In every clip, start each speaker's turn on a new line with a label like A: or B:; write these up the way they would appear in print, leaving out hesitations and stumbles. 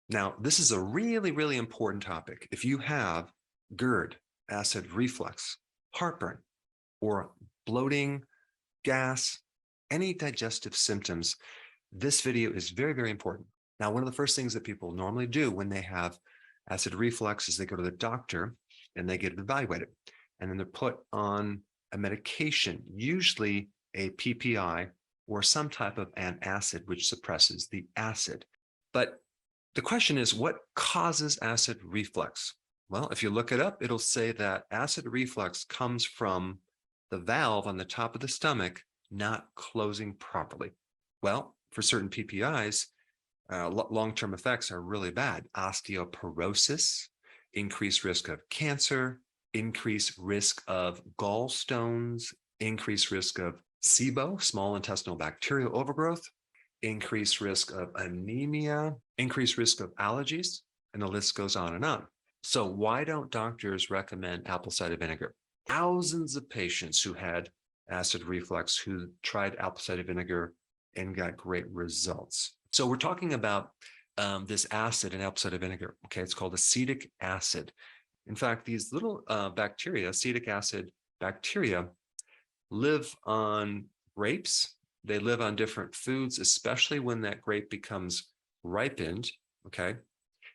A: Now, this is a really, really important topic. If you have GERD, acid reflux, heartburn, or bloating, gas, any digestive symptoms, this video is very, very important. Now, one of the first things that people normally do when they have acid reflux is they go to the doctor and they get evaluated. And then they're put on a medication, usually a PPI or some type of antacid, which suppresses the acid. But the question is, what causes acid reflux? Well, if you look it up, it'll say that acid reflux comes from the valve on the top of the stomach not closing properly. Well, for certain PPIs, long-term effects are really bad. Osteoporosis, increased risk of cancer, increased risk of gallstones, increased risk of SIBO, small intestinal bacterial overgrowth, increased risk of anemia, increased risk of allergies, and the list goes on and on. So why don't doctors recommend apple cider vinegar? Thousands of patients who had acid reflux who tried apple cider vinegar and got great results. So we're talking about this acid in apple cider vinegar. Okay, it's called acetic acid. In fact, these little bacteria, acetic acid bacteria, live on grapes. They live on different foods, especially when that grape becomes ripened. Okay,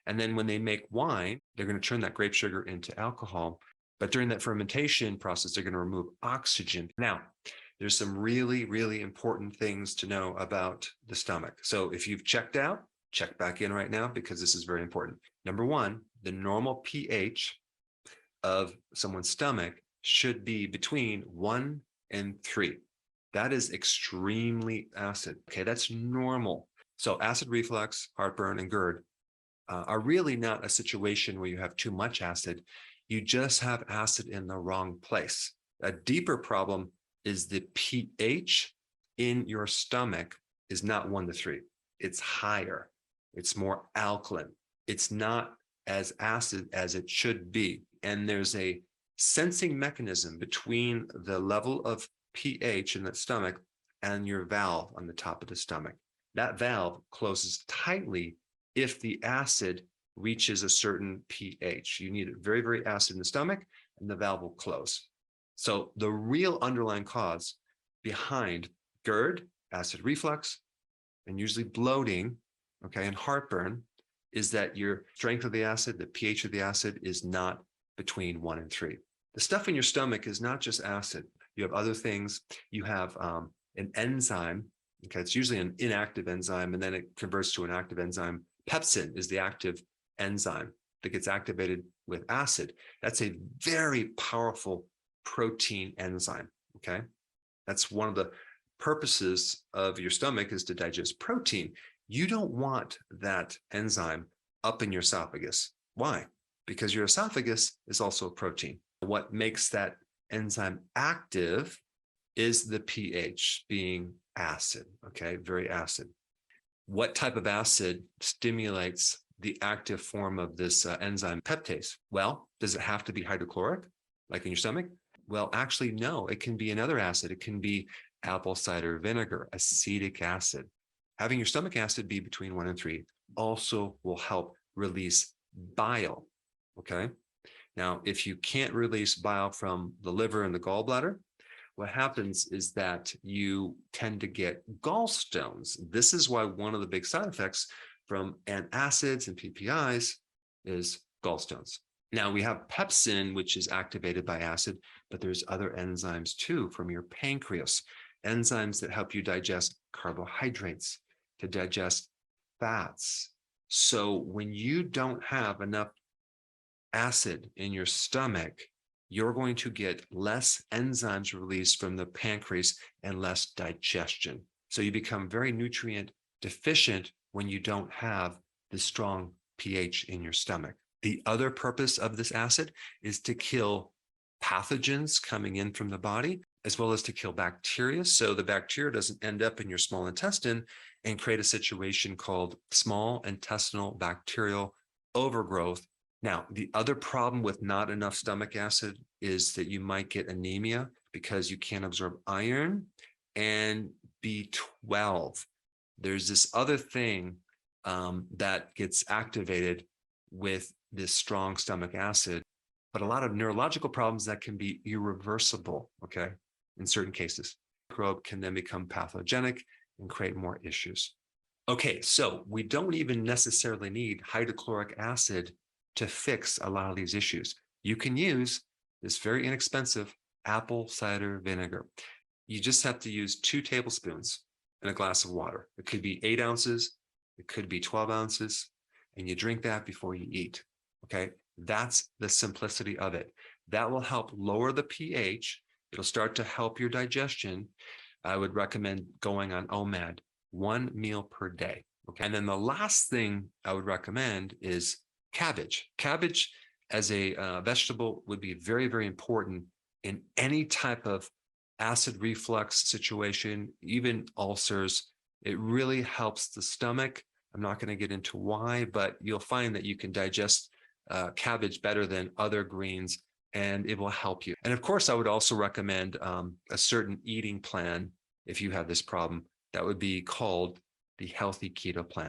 A: and then when they make wine, they're going to turn that grape sugar into alcohol. But during that fermentation process, they're going to remove oxygen. Now, there's some really, really important things to know about the stomach. So if you've checked out, check back in right now because this is very important. Number one, the normal pH of someone's stomach should be between 1 and 3. That is extremely acid. Okay, that's normal. So acid reflux, heartburn, and GERD are really not a situation where you have too much acid. You just have acid in the wrong place. A deeper problem is the pH in your stomach is not 1 to 3. It's higher. It's more alkaline. It's not as acid as it should be. And there's a sensing mechanism between the level of pH in the stomach and your valve on the top of the stomach. That valve closes tightly if the acid reaches a certain pH. You need it very, very acid in the stomach, and the valve will close. So the real underlying cause behind GERD, acid reflux, and usually bloating, okay, and heartburn is that your strength of the acid, the pH of the acid is not between 1 and 3. The stuff in your stomach is not just acid. You have other things. You have an enzyme. Okay, it's usually an inactive enzyme, and then it converts to an active enzyme. Pepsin is the active enzyme that gets activated with acid. That's a very powerful protein enzyme. Okay, that's one of the purposes of your stomach is to digest protein. You don't want that enzyme up in your esophagus. Why? Because your esophagus is also a protein. What makes that enzyme active is the pH being acid, okay, very acid. What type of acid stimulates the active form of this enzyme peptase? Well, does it have to be hydrochloric, like in your stomach? Well, actually, no, it can be another acid. It can be apple cider vinegar, acetic acid. Having your stomach acid be between 1 and 3 also will help release bile, okay? Now, if you can't release bile from the liver and the gallbladder, what happens is that you tend to get gallstones. This is why one of the big side effects from antacids and PPIs is gallstones. Now, we have pepsin, which is activated by acid, but there's other enzymes too from your pancreas, enzymes that help you digest carbohydrates, to digest fats. So when you don't have enough acid in your stomach, you're going to get less enzymes released from the pancreas and less digestion. So you become very nutrient deficient when you don't have the strong pH in your stomach. The other purpose of this acid is to kill pathogens coming in from the body, as well as to kill bacteria. So the bacteria doesn't end up in your small intestine and create a situation called small intestinal bacterial overgrowth. Now, the other problem with not enough stomach acid is that you might get anemia because you can't absorb iron and B12. There's this other thing that gets activated with this strong stomach acid, but a lot of neurological problems that can be irreversible, okay, in certain cases. The microbe can then become pathogenic and create more issues. Okay, so we don't even necessarily need hydrochloric acid to fix a lot of these issues. You can use this very inexpensive apple cider vinegar. You just have to use 2 tablespoons in a glass of water. It could be 8 ounces, it could be 12 ounces, and you drink that before you eat. Okay, that's the simplicity of it. That will help lower the pH. It'll start to help your digestion. I would recommend going on OMAD, 1 meal per day. Okay, and then the last thing I would recommend is cabbage. Cabbage as a vegetable would be very, very important in any type of acid reflux situation, even ulcers. It really helps the stomach. I'm not going to get into why, but you'll find that you can digest cabbage better than other greens, and it will help you. And of course, I would also recommend a certain eating plan if you have this problem. That would be called the healthy keto plan.